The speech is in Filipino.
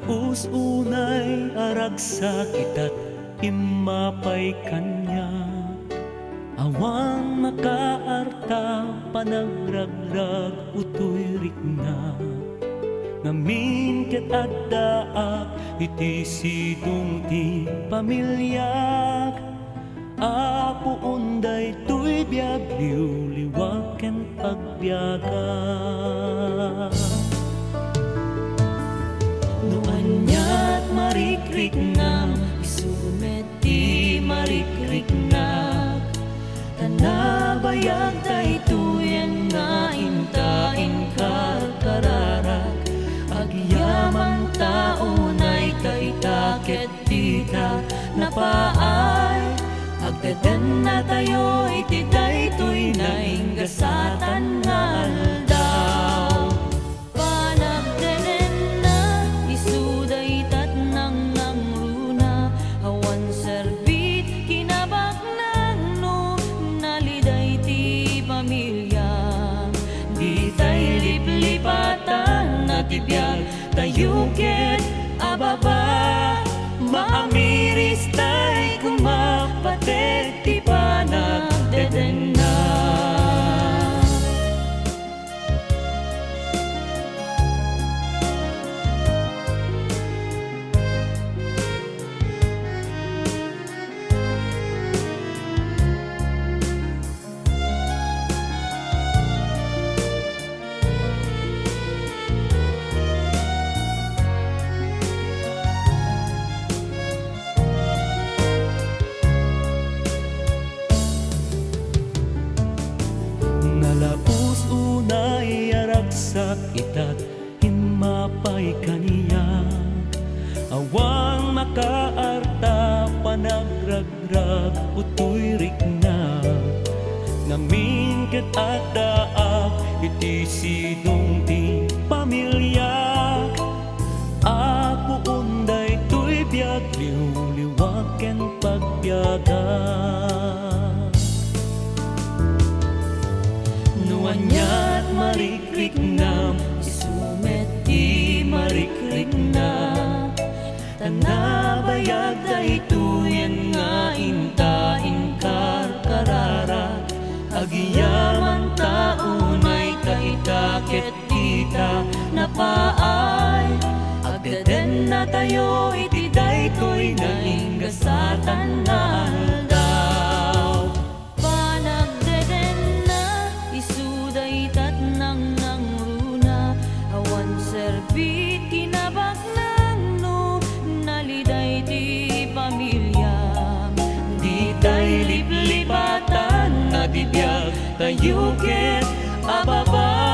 Nalaus-unay aragsak ita't imapay kanya. Awang makaarta panagragrag utoy rikna. Ngamin ket addaak iti sidong ti pamilyak. Apo unday tuy biagliw liwag ken pagbiaga. No anyat marikriknam isumet ti marikriknak. Tanabayag daytoyen nga intain karkararak. Agyamang taunay kaitaket tita napaay. Agdeden na tayo iti daytoy na inggasatan nga aldaw. Panagdenen na isuday tat nang nangruna. Awan serbit kinabaknan no naliday ti pamilya. Di tay liplipatan na tibiyag tayo ket ababa. Maamiris tay kumapatek ti panagdeden na. Nalaus-unay aragsak ita't himapay kaniya. Awang makaarta panagragrag utoy rikna. Ngamin ket addaak iti sidong ti pamilya. Apo unday tuy biagliw liwag ken pagbiaga. Anyat marikriknam isumet ti marikriknak. Tanabayag daytoyen nga intain karkararak. Agiyaman taunay kaitaket tita napaay. Agdeden na tayo iti daytoy na inggasatan na aldaw. Panagdeden na isuday tat nang nangruna. Awan serbit kinabaknan no naliday ti pamilya. Di tay liplipatan na tibiyag tayo ket ababa.